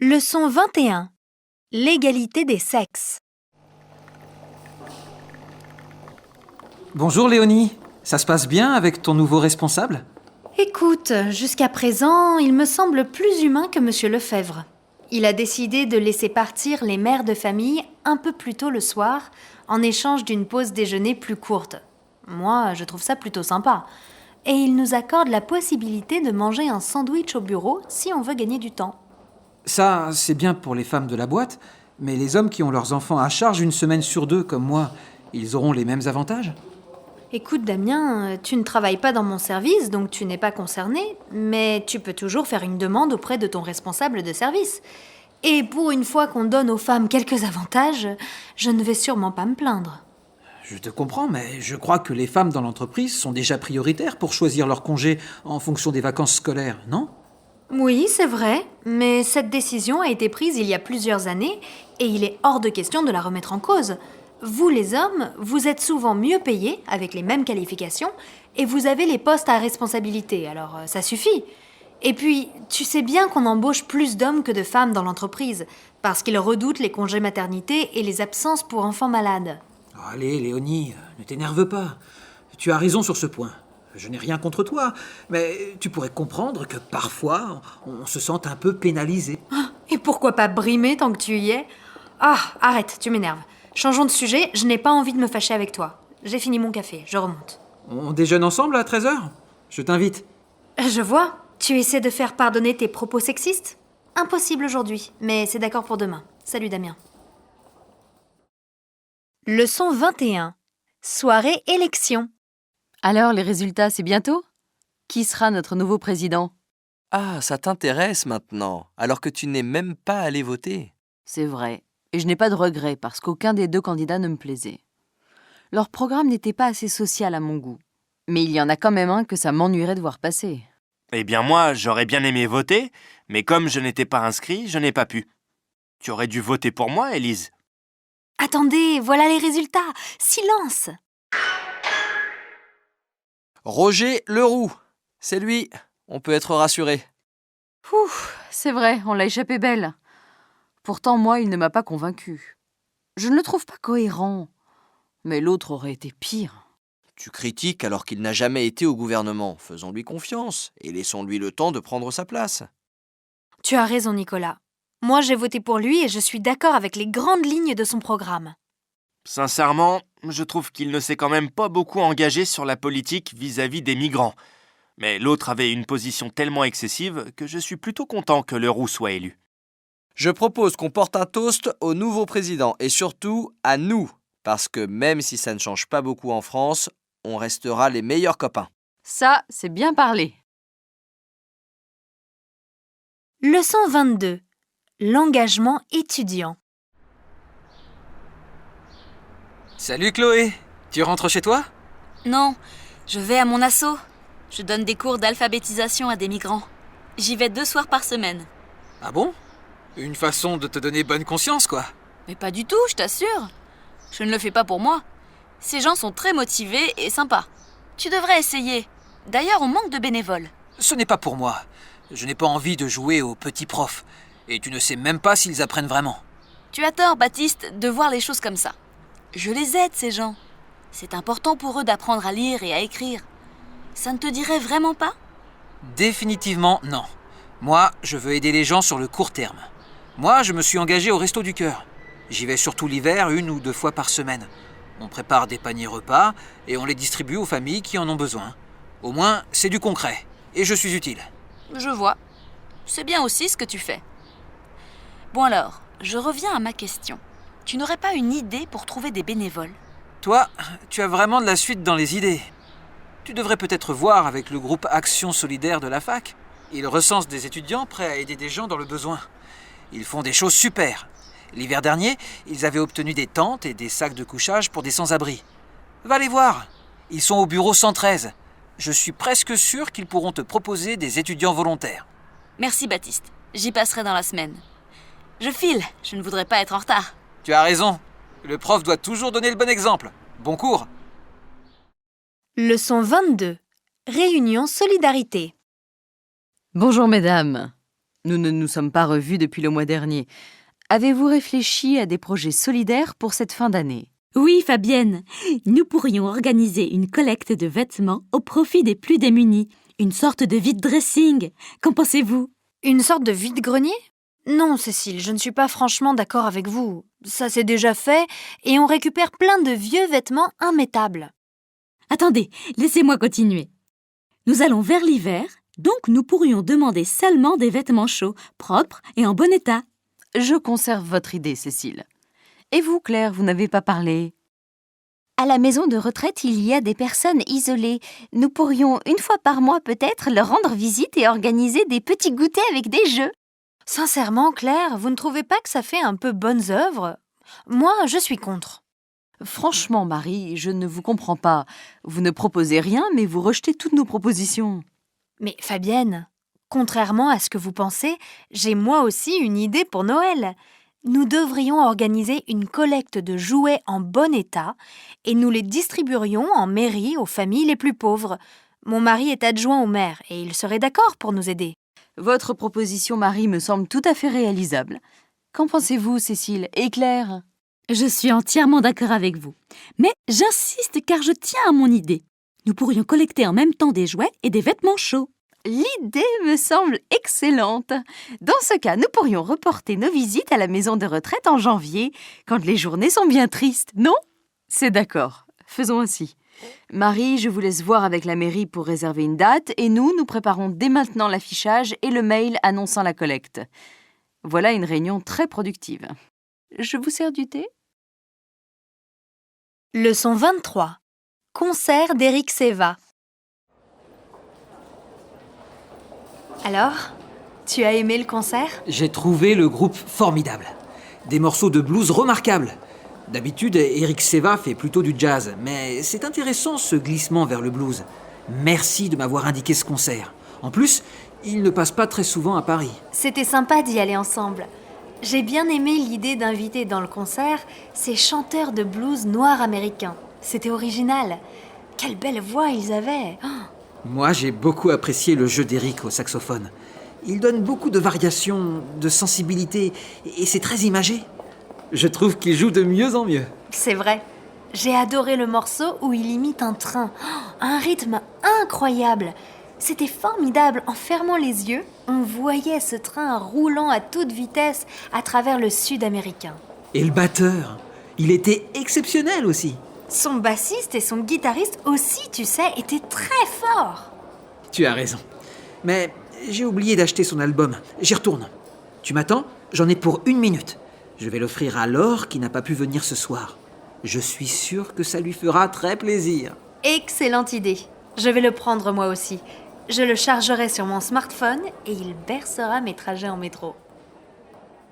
Leçon 21. L'égalité des sexes. Bonjour Léonie, ça se passe bien avec ton nouveau responsable ? Écoute, jusqu'à présent, il me semble plus humain que Monsieur Lefebvre. Il a décidé de laisser partir les mères de famille un peu plus tôt le soir, en échange d'une pause déjeuner plus courte. Moi, je trouve ça plutôt sympa. Et il nous accorde la possibilité de manger un sandwich au bureau si on veut gagner du temps. Ça, c'est bien pour les femmes de la boîte, mais les hommes qui ont leurs enfants à charge une semaine sur deux, comme moi, ils auront les mêmes avantages ? Écoute Damien, tu ne travailles pas dans mon service, donc tu n'es pas concerné, mais tu peux toujours faire une demande auprès de ton responsable de service. Et pour une fois qu'on donne aux femmes quelques avantages, je ne vais sûrement pas me plaindre. Je te comprends, mais je crois que les femmes dans l'entreprise sont déjà prioritaires pour choisir leur congé en fonction des vacances scolaires, non ? Oui, c'est vrai, mais cette décision a été prise il y a plusieurs années et il est hors de question de la remettre en cause. Vous les hommes, vous êtes souvent mieux payés, avec les mêmes qualifications, et vous avez les postes à responsabilité, alors ça suffit. Et puis, tu sais bien qu'on embauche plus d'hommes que de femmes dans l'entreprise, parce qu'ils redoutent les congés maternité et les absences pour enfants malades. Oh, allez, Léonie, ne t'énerve pas. Tu as raison sur ce point. Je n'ai rien contre toi, mais tu pourrais comprendre que parfois, on se sente un peu pénalisé. Et pourquoi pas brimer tant que tu y es ? Ah, arrête, tu m'énerves. Changeons de sujet, je n'ai pas envie de me fâcher avec toi. J'ai fini mon café, je remonte. On déjeune ensemble à 13h ? Je t'invite. Je vois, tu essaies de faire pardonner tes propos sexistes ? Impossible aujourd'hui, mais c'est d'accord pour demain. Salut Damien. Leçon 21. Soirée élection. Alors, les résultats, c'est bientôt ? Qui sera notre nouveau président ? Ah, ça t'intéresse maintenant, alors que tu n'es même pas allé voter. C'est vrai, et je n'ai pas de regrets parce qu'aucun des deux candidats ne me plaisait. Leur programme n'était pas assez social à mon goût, mais il y en a quand même un que ça m'ennuierait de voir passer. Eh bien moi, j'aurais bien aimé voter, mais comme je n'étais pas inscrit, je n'ai pas pu. Tu aurais dû voter pour moi, Élise. Attendez, voilà les résultats. Silence. Roger Leroux, c'est lui, on peut être rassuré. Ouf, c'est vrai, on l'a échappé belle. Pourtant, moi, il ne m'a pas convaincue. Je ne le trouve pas cohérent. Mais l'autre aurait été pire. Tu critiques alors qu'il n'a jamais été au gouvernement. Faisons-lui confiance et laissons-lui le temps de prendre sa place. Tu as raison, Nicolas. Moi, j'ai voté pour lui et je suis d'accord avec les grandes lignes de son programme. Sincèrement, je trouve qu'il ne s'est quand même pas beaucoup engagé sur la politique vis-à-vis des migrants. Mais l'autre avait une position tellement excessive que je suis plutôt content que Leroux soit élu. Je propose qu'on porte un toast au nouveau président et surtout à nous. Parce que même si ça ne change pas beaucoup en France, on restera les meilleurs copains. Ça, c'est bien parlé. Leçon 22. L'engagement étudiant. Salut Chloé, tu rentres chez toi ? Non, je vais à mon asso. Je donne des cours d'alphabétisation à des migrants. J'y vais 2 soirs par semaine. Ah bon ? Une façon de te donner bonne conscience, quoi. Mais pas du tout, je t'assure. Je ne le fais pas pour moi. Ces gens sont très motivés et sympas. Tu devrais essayer. D'ailleurs, on manque de bénévoles. Ce n'est pas pour moi. Je n'ai pas envie de jouer aux petits profs. Et tu ne sais même pas s'ils apprennent vraiment. Tu as tort, Baptiste, de voir les choses comme ça. Je les aide, ces gens. C'est important pour eux d'apprendre à lire et à écrire. Ça ne te dirait vraiment pas ? Définitivement non. Moi, je veux aider les gens sur le court terme. Moi, je me suis engagé au Resto du Cœur. J'y vais surtout l'hiver 1 ou 2 fois par semaine. On prépare des paniers repas et on les distribue aux familles qui en ont besoin. Au moins, c'est du concret. Et je suis utile. Je vois. C'est bien aussi ce que tu fais. Bon alors, je reviens à ma question. Tu n'aurais pas une idée pour trouver des bénévoles ? Toi, tu as vraiment de la suite dans les idées. Tu devrais peut-être voir avec le groupe Action Solidaire de la fac. Ils recensent des étudiants prêts à aider des gens dans le besoin. Ils font des choses super. L'hiver dernier, ils avaient obtenu des tentes et des sacs de couchage pour des sans-abri. Va les voir. Ils sont au bureau 113. Je suis presque sûr qu'ils pourront te proposer des étudiants volontaires. Merci Baptiste, j'y passerai dans la semaine. Je file, je ne voudrais pas être en retard. Tu as raison. Le prof doit toujours donner le bon exemple. Bon cours. Leçon 22. Réunion solidarité. Bonjour mesdames. Nous ne nous sommes pas revus depuis le mois dernier. Avez-vous réfléchi à des projets solidaires pour cette fin d'année? Oui, Fabienne, nous pourrions organiser une collecte de vêtements au profit des plus démunis. Une sorte de vide-dressing. Qu'en pensez-vous? Une sorte de vide-grenier? Non, Cécile, je ne suis pas franchement d'accord avec vous. Ça c'est déjà fait et on récupère plein de vieux vêtements immettables. Attendez, laissez-moi continuer. Nous allons vers l'hiver, donc nous pourrions demander seulement des vêtements chauds, propres et en bon état. Je conserve votre idée, Cécile. Et vous, Claire, vous n'avez pas parlé? À la maison de retraite, il y a des personnes isolées. Nous pourrions, une fois par mois peut-être, leur rendre visite et organiser des petits goûters avec des jeux. Sincèrement, Claire, vous ne trouvez pas que ça fait un peu bonnes œuvres? Moi, je suis contre. Franchement, Marie, je ne vous comprends pas. Vous ne proposez rien, mais vous rejetez toutes nos propositions. Mais Fabienne, contrairement à ce que vous pensez, j'ai moi aussi une idée pour Noël. Nous devrions organiser une collecte de jouets en bon état et nous les distribuerions en mairie aux familles les plus pauvres. Mon mari est adjoint au maire et il serait d'accord pour nous aider. Votre proposition, Marie, me semble tout à fait réalisable. Qu'en pensez-vous, Cécile et Claire? Je suis entièrement d'accord avec vous. Mais j'insiste car je tiens à mon idée. Nous pourrions collecter en même temps des jouets et des vêtements chauds. L'idée me semble excellente. Dans ce cas, nous pourrions reporter nos visites à la maison de retraite en janvier, quand les journées sont bien tristes, non? C'est d'accord. Faisons ainsi. Marie, je vous laisse voir avec la mairie pour réserver une date et nous préparons dès maintenant l'affichage et le mail annonçant la collecte. Voilà une réunion très productive. Je vous sers du thé? Leçon 23. Concert d'Éric Seva. Alors, tu as aimé le concert? J'ai trouvé le groupe formidable. Des morceaux de blues remarquables. D'habitude, Eric Seva fait plutôt du jazz, mais c'est intéressant ce glissement vers le blues. Merci de m'avoir indiqué ce concert. En plus, il ne passe pas très souvent à Paris. C'était sympa d'y aller ensemble. J'ai bien aimé l'idée d'inviter dans le concert ces chanteurs de blues noirs américains. C'était original. Quelle belle voix ils avaient! Oh, Moi, j'ai beaucoup apprécié le jeu d'Eric au saxophone. Il donne beaucoup de variations, de sensibilité, et c'est très imagé. Je trouve qu'il joue de mieux en mieux. c'est vrai. J'ai adoré le morceau où il imite un train. Oh, un rythme incroyable. C'était formidable. En fermant les yeux, on voyait ce train roulant à toute vitesse à travers le sud américain. Et le batteur, il était exceptionnel aussi. Son bassiste et son guitariste aussi, tu sais, étaient très forts. Tu as raison. Mais j'ai oublié d'acheter son album. J'y retourne. Tu m'attends? J'en ai pour 1 minute. Je vais l'offrir à Laure qui n'a pas pu venir ce soir. Je suis sûre que ça lui fera très plaisir. Excellente idée. Je vais le prendre moi aussi. Je le chargerai sur mon smartphone et il bercera mes trajets en métro.